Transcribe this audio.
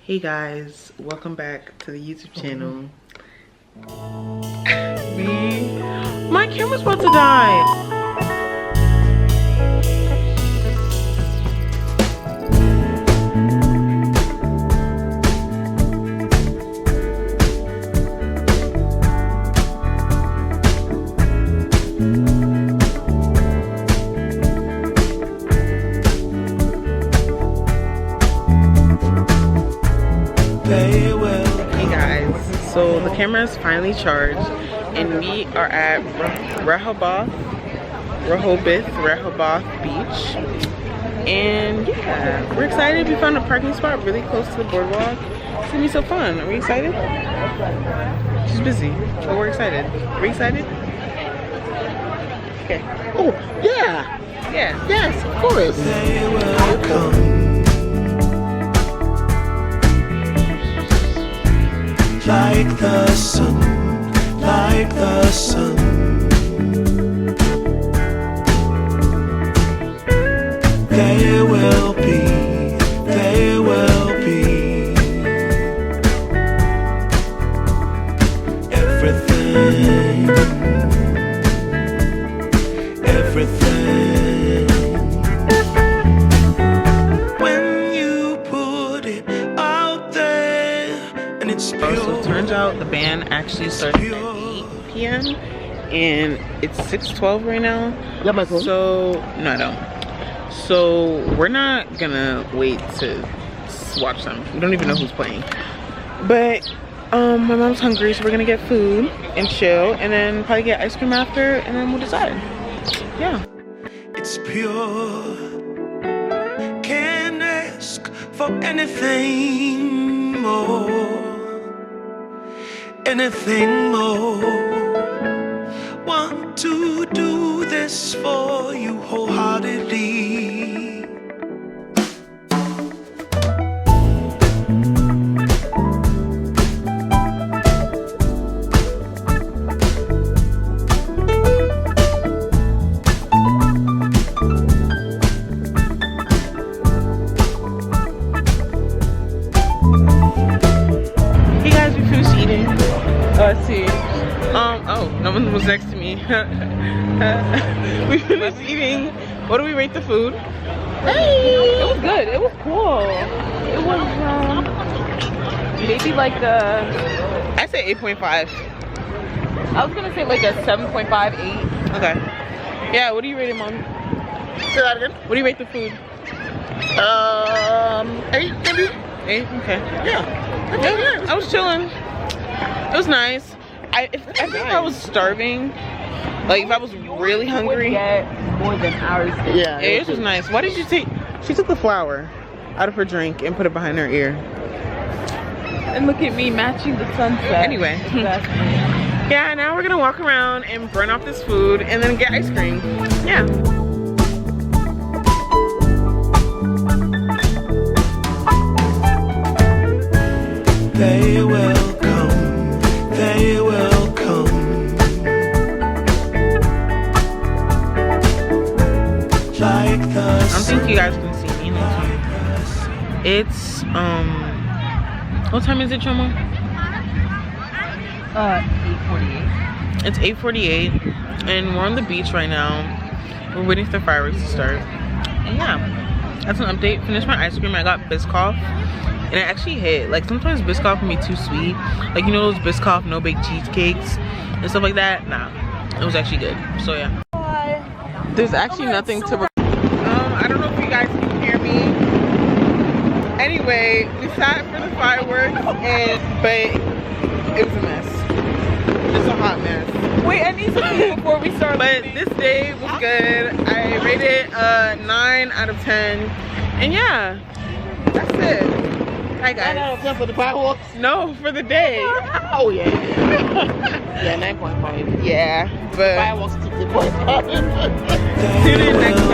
Hey guys, welcome back to the YouTube channel. My camera's about to die. So the camera is finally charged and we are at Rehoboth Beach. And yeah, we're excited. We found a parking spot really close to the boardwalk. It's gonna be so fun. Are we excited? She's busy, but we're excited. Are we excited? Okay. Oh, yeah. Yeah. Yes, of course. Like the sun, like the sun. There will be everything, everything. When you put it out there and it's pure. So it turns out the band actually started at 8 p.m. and it's 6:12 right now. Yeah, my phone. So no, I don't. So we're not gonna wait to watch them. We don't even know who's playing. But my mom's hungry, so we're gonna get food and chill, and then probably get ice cream after, and then we'll decide. Yeah. It's pure. Can't ask for anything more. Anything more. Want to do this for you wholeheartedly. Hey guys, we finished eating. Let's see. Oh, no one was next to me. We finished eating. What do we rate the food? Hey! It was good. It was cool. It was maybe like a, I say 8.5. I was gonna say like a 7.5, 8. Okay. Yeah, what do you rate it, Mom? Say that again. What do you rate the food? 8 maybe? 8? Okay. Yeah. Yeah, I was chilling. It was nice. I think if I was starving, like if I was really hungry, Get more than ours. Yeah. yeah, it was nice. Why did you take? She took the flower out of her drink and put it behind her ear. And look at me matching the sunset. Anyway. Exactly. Yeah, now we're gonna walk around and burn off this food and then get ice cream. Yeah. They will come, they will come. Like the I don't think you guys can see me. It's what time is it, Choma? 8:48. It's 8:48 and we're on the beach right now. We're waiting for the fireworks to start. And yeah, that's an update. Finished my ice cream. I got Biscoff and it actually hit. Like sometimes Biscoff can be too sweet. Like you know those Biscoff no bake cheesecakes and stuff like that? Nah, it was actually good. So yeah. There's actually nothing to I don't know if you guys can hear me. Anyway, we sat for the fireworks but it was a mess. It's a hot mess. Wait, I need something before we start. But this day was good. I rated 9 out of 10. And yeah, that's it. Hi guys. 9 out of 10 for the fireworks? No, for the day. Oh, yeah. Yeah, 9.5. Yeah, but Fireworks 10.5. tune in next